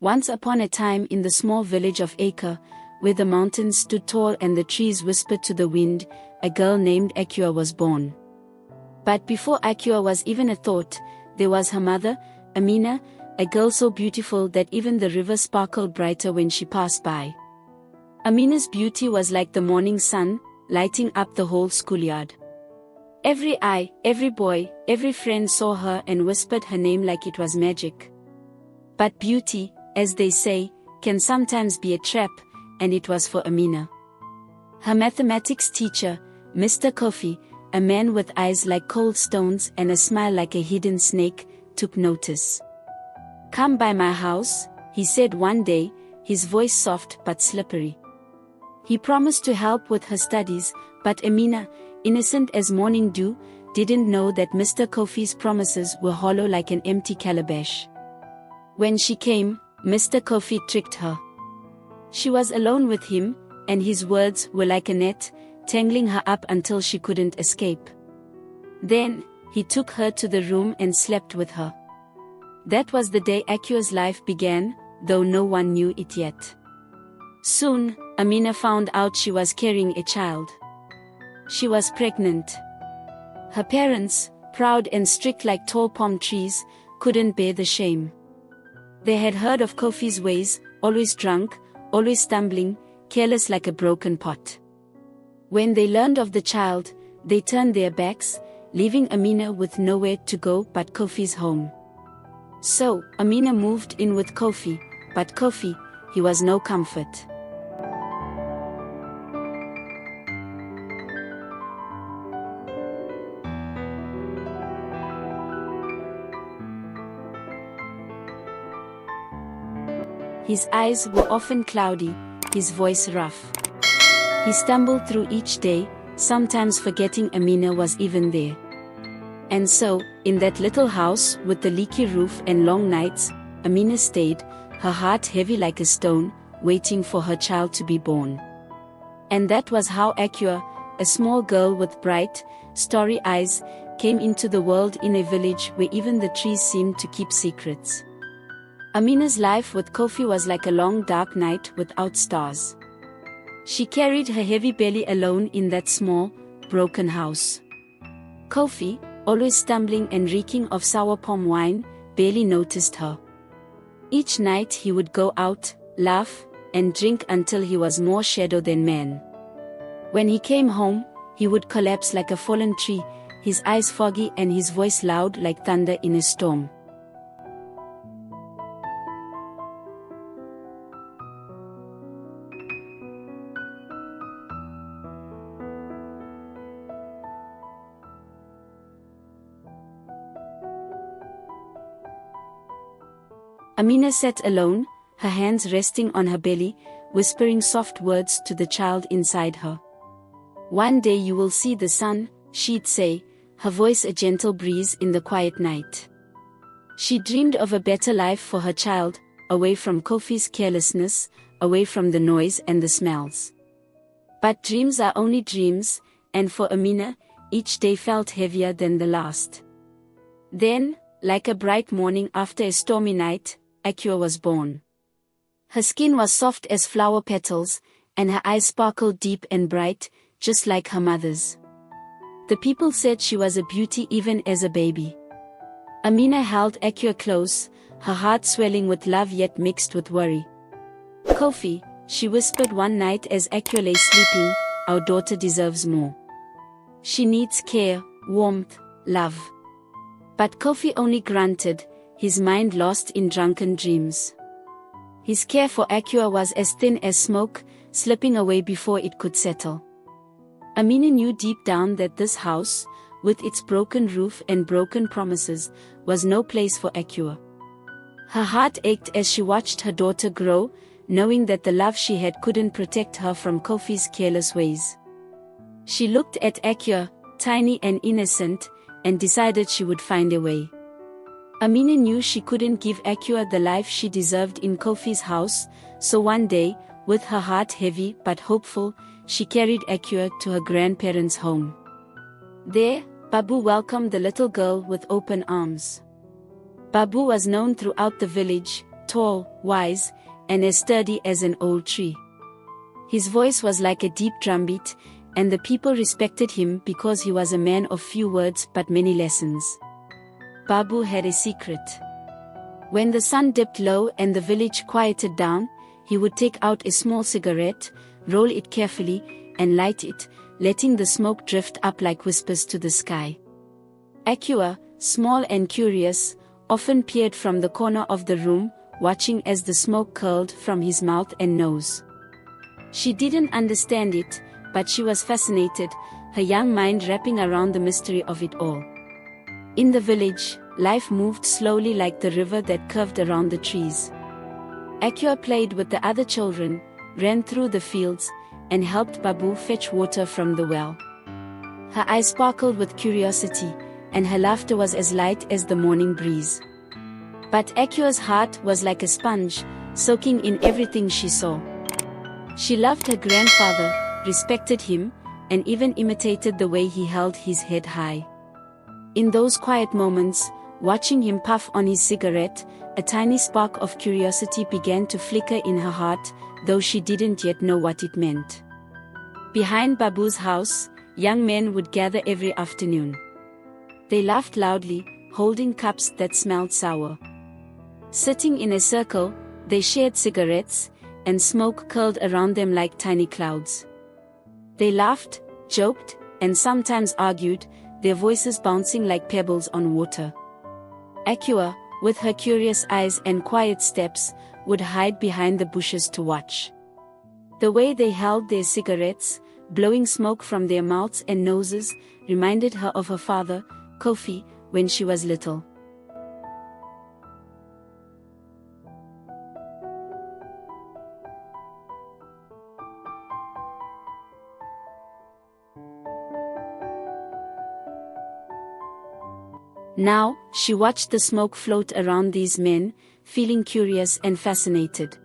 Once upon a time in the small village of Akua, where the mountains stood tall and the trees whispered to the wind, a girl named Akua was born. But before Akua was even a thought, there was her mother, Amina, a girl so beautiful that even the river sparkled brighter when she passed by. Amina's beauty was like the morning sun, lighting up the whole schoolyard. Every eye, every boy, every friend saw her and whispered her name like it was magic. But beauty, as they say, can sometimes be a trap, and it was for Amina. Her mathematics teacher, Mr. Kofi, a man with eyes like cold stones and a smile like a hidden snake, took notice. "Come by my house," he said one day, his voice soft but slippery. He promised to help with her studies, but Amina, innocent as morning dew, didn't know that Mr. Kofi's promises were hollow like an empty calabash. When she came, Mr. Kofi tricked her. She was alone with him, and his words were like a net, tangling her up until she couldn't escape. Then, he took her to the room and slept with her. That was the day Akua's life began, though no one knew it yet. Soon, Amina found out she was carrying a child. She was pregnant. Her parents, proud and strict like tall palm trees, couldn't bear the shame. They had heard of Kofi's ways, always drunk, always stumbling, careless like a broken pot. When they learned of the child, they turned their backs, leaving Amina with nowhere to go but Kofi's home. So, Amina moved in with Kofi, but Kofi, he was no comfort. His eyes were often cloudy, his voice rough. He stumbled through each day, sometimes forgetting Amina was even there. And so, in that little house with the leaky roof and long nights, Amina stayed, her heart heavy like a stone, waiting for her child to be born. And that was how Akua, a small girl with bright, starry eyes, came into the world in a village where even the trees seemed to keep secrets. Amina's life with Kofi was like a long dark night without stars. She carried her heavy belly alone in that small, broken house. Kofi, always stumbling and reeking of sour palm wine, barely noticed her. Each night he would go out, laugh, and drink until he was more shadow than man. When he came home, he would collapse like a fallen tree, his eyes foggy and his voice loud like thunder in a storm. Amina sat alone, her hands resting on her belly, whispering soft words to the child inside her. "One day you will see the sun," she'd say, her voice a gentle breeze in the quiet night. She dreamed of a better life for her child, away from Kofi's carelessness, away from the noise and the smells. But dreams are only dreams, and for Amina, each day felt heavier than the last. Then, like a bright morning after a stormy night, Akua was born. Her skin was soft as flower petals, and her eyes sparkled deep and bright, just like her mother's. The people said she was a beauty even as a baby. Amina held Akua close, her heart swelling with love yet mixed with worry. "Kofi," she whispered one night as Akua lay sleeping, "our daughter deserves more. She needs care, warmth, love." But Kofi only grunted, his mind lost in drunken dreams. His care for Akua was as thin as smoke, slipping away before it could settle. Amina knew deep down that this house, with its broken roof and broken promises, was no place for Akua. Her heart ached as she watched her daughter grow, knowing that the love she had couldn't protect her from Kofi's careless ways. She looked at Akua, tiny and innocent, and decided she would find a way. Amina knew she couldn't give Akua the life she deserved in Kofi's house, so one day, with her heart heavy but hopeful, she carried Akua to her grandparents' home. There, Babu welcomed the little girl with open arms. Babu was known throughout the village, tall, wise, and as sturdy as an old tree. His voice was like a deep drumbeat, and the people respected him because he was a man of few words but many lessons. Babu had a secret. When the sun dipped low and the village quieted down, he would take out a small cigarette, roll it carefully, and light it, letting the smoke drift up like whispers to the sky. Akua, small and curious, often peered from the corner of the room, watching as the smoke curled from his mouth and nose. She didn't understand it, but she was fascinated, her young mind wrapping around the mystery of it all. In the village, life moved slowly like the river that curved around the trees. Akua played with the other children, ran through the fields, and helped Babu fetch water from the well. Her eyes sparkled with curiosity, and her laughter was as light as the morning breeze. But Akua's heart was like a sponge, soaking in everything she saw. She loved her grandfather, respected him, and even imitated the way he held his head high. In those quiet moments, watching him puff on his cigarette, a tiny spark of curiosity began to flicker in her heart, though she didn't yet know what it meant. Behind Babu's house, young men would gather every afternoon. They laughed loudly, holding cups that smelled sour. Sitting in a circle, they shared cigarettes, and smoke curled around them like tiny clouds. They laughed, joked, and sometimes argued, their voices bouncing like pebbles on water. Akua, with her curious eyes and quiet steps, would hide behind the bushes to watch. The way they held their cigarettes, blowing smoke from their mouths and noses, reminded her of her father, Kofi, when she was little. Now, she watched the smoke float around these men, feeling curious and fascinated.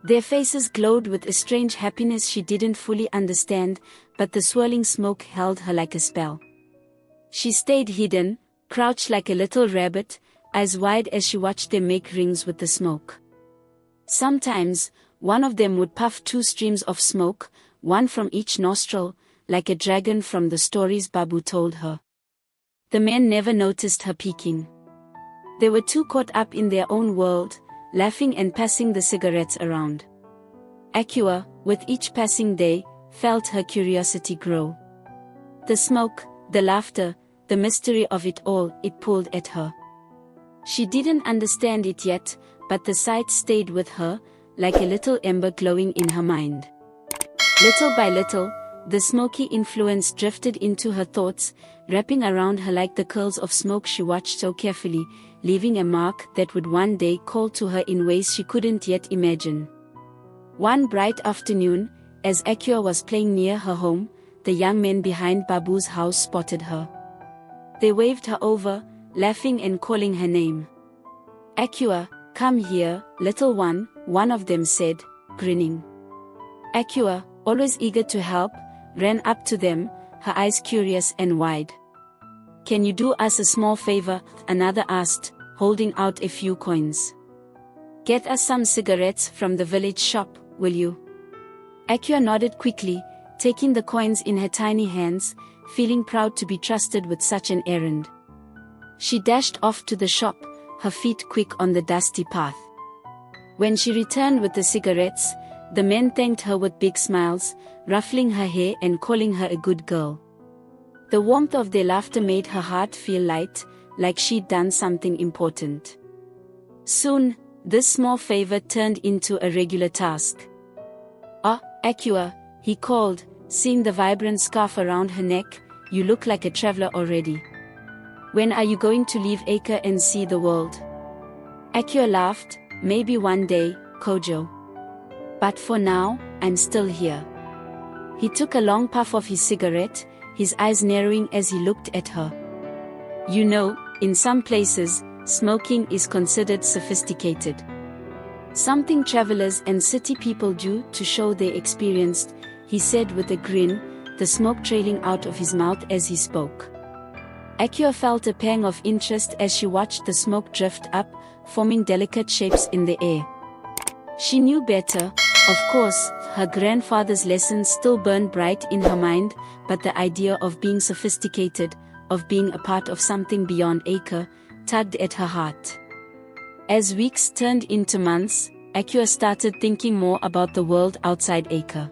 Their faces glowed with a strange happiness she didn't fully understand, but the swirling smoke held her like a spell. She stayed hidden, crouched like a little rabbit, eyes wide as she watched them make rings with the smoke. Sometimes, one of them would puff 2 streams of smoke, one from each nostril, like a dragon from the stories Babu told her. The men never noticed her peeking. They were too caught up in their own world, laughing and passing the cigarettes around. Akua, with each passing day, felt her curiosity grow. The smoke, the laughter, the mystery of it all, it pulled at her. She didn't understand it yet, but the sight stayed with her, like a little ember glowing in her mind. Little by little, the smoky influence drifted into her thoughts, wrapping around her like the curls of smoke she watched so carefully, leaving a mark that would one day call to her in ways she couldn't yet imagine. One bright afternoon, as Akua was playing near her home, the young men behind Babu's house spotted her. They waved her over, laughing and calling her name. "Akua, come here, little one of them said, grinning. Akua, always eager to help, ran up to them, her eyes curious and wide. "Can you do us a small favor?" another asked, holding out a few coins. "Get us some cigarettes from the village shop, will you?" Akua nodded quickly, taking the coins in her tiny hands, feeling proud to be trusted with such an errand. She dashed off to the shop, her feet quick on the dusty path. When she returned with the cigarettes, the men thanked her with big smiles, ruffling her hair and calling her a good girl. The warmth of their laughter made her heart feel light, like she'd done something important. Soon, this small favor turned into a regular task. "Ah, Akua," he called, seeing the vibrant scarf around her neck, "you look like a traveler already. When are you going to leave Acre and see the world?" Akua laughed, "Maybe one day, Kojo. But for now, I'm still here." He took a long puff of his cigarette, his eyes narrowing as he looked at her. "You know, in some places, smoking is considered sophisticated. Something travelers and city people do to show they're experienced," he said with a grin, the smoke trailing out of his mouth as he spoke. Akua felt a pang of interest as she watched the smoke drift up, forming delicate shapes in the air. She knew better, of course. Her grandfather's lessons still burned bright in her mind, but the idea of being sophisticated, of being a part of something beyond Akua, tugged at her heart. As weeks turned into months, Akua started thinking more about the world outside Akua.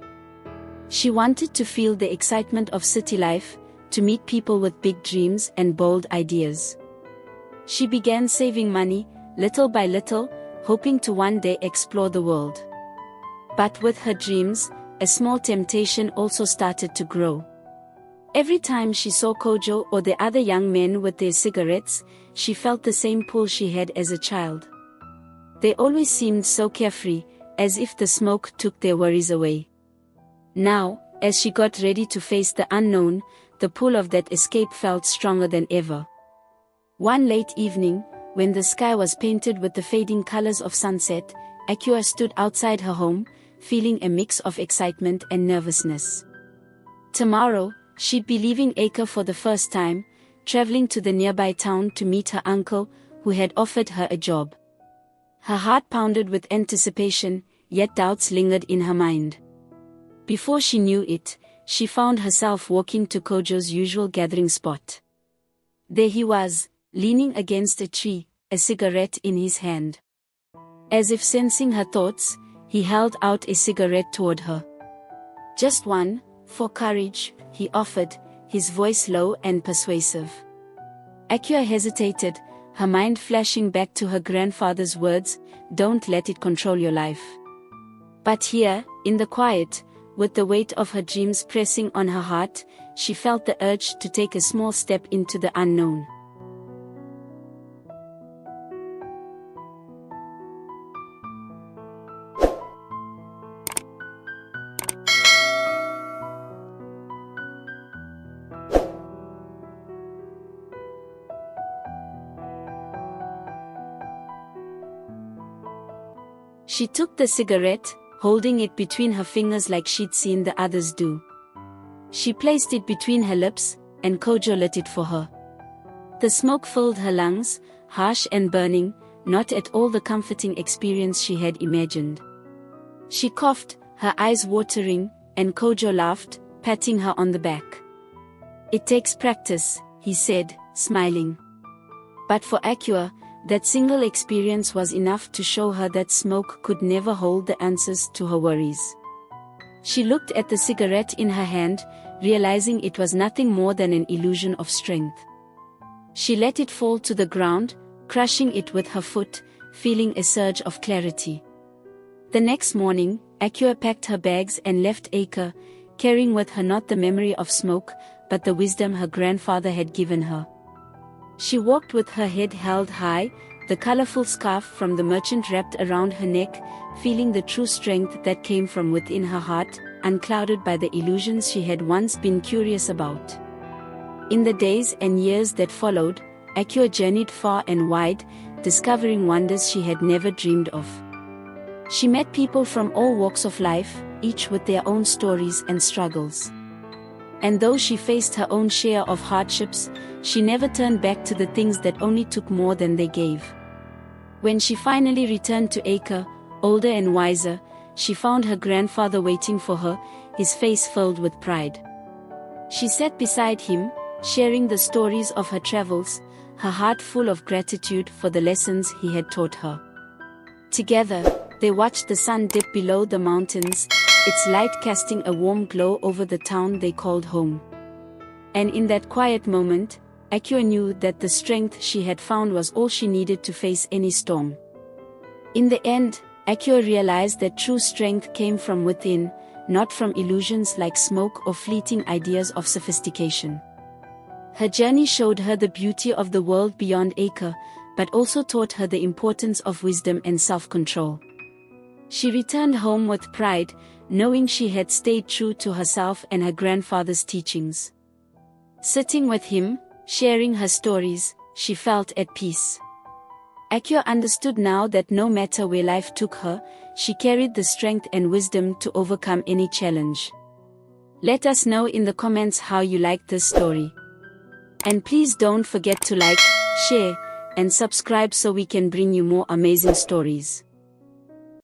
She wanted to feel the excitement of city life, to meet people with big dreams and bold ideas. She began saving money, little by little, hoping to one day explore the world. But with her dreams, a small temptation also started to grow. Every time she saw Kojo or the other young men with their cigarettes, she felt the same pull she had as a child. They always seemed so carefree, as if the smoke took their worries away. Now, as she got ready to face the unknown, the pull of that escape felt stronger than ever. One late evening, when the sky was painted with the fading colors of sunset, Akua stood outside her home, feeling a mix of excitement and nervousness. Tomorrow, she'd be leaving Akua for the first time, traveling to the nearby town to meet her uncle, who had offered her a job. Her heart pounded with anticipation, yet doubts lingered in her mind. Before she knew it, she found herself walking to Kojo's usual gathering spot. There he was, leaning against a tree, a cigarette in his hand. As if sensing her thoughts, he held out a cigarette toward her. "Just one, for courage," he offered, his voice low and persuasive. Akua hesitated, her mind flashing back to her grandfather's words, "Don't let it control your life." But here, in the quiet, with the weight of her dreams pressing on her heart, she felt the urge to take a small step into the unknown. She took the cigarette, holding it between her fingers like she'd seen the others do. She placed it between her lips, and Kojo lit it for her. The smoke filled her lungs, harsh and burning, not at all the comforting experience she had imagined. She coughed, her eyes watering, and Kojo laughed, patting her on the back. "It takes practice," he said, smiling. But for Akua, that single experience was enough to show her that smoke could never hold the answers to her worries. She looked at the cigarette in her hand, realizing it was nothing more than an illusion of strength. She let it fall to the ground, crushing it with her foot, feeling a surge of clarity. The next morning, Akua packed her bags and left Akua, carrying with her not the memory of smoke, but the wisdom her grandfather had given her. She walked with her head held high, the colorful scarf from the merchant wrapped around her neck, feeling the true strength that came from within her heart, unclouded by the illusions she had once been curious about. In the days and years that followed, Akua journeyed far and wide, discovering wonders she had never dreamed of. She met people from all walks of life, each with their own stories and struggles. And though she faced her own share of hardships, she never turned back to the things that only took more than they gave. When she finally returned to Akua, older and wiser, she found her grandfather waiting for her, his face filled with pride. She sat beside him, sharing the stories of her travels, her heart full of gratitude for the lessons he had taught her. Together, they watched the sun dip below the mountains, its light casting a warm glow over the town they called home. And in that quiet moment, Akua knew that the strength she had found was all she needed to face any storm. In the end, Akua realized that true strength came from within, not from illusions like smoke or fleeting ideas of sophistication. Her journey showed her the beauty of the world beyond Akua, but also taught her the importance of wisdom and self-control. She returned home with pride, knowing she had stayed true to herself and her grandfather's teachings. Sitting with him, sharing her stories, she felt at peace. Akua understood now that no matter where life took her, she carried the strength and wisdom to overcome any challenge. Let us know in the comments how you liked this story. And please don't forget to like, share, and subscribe so we can bring you more amazing stories.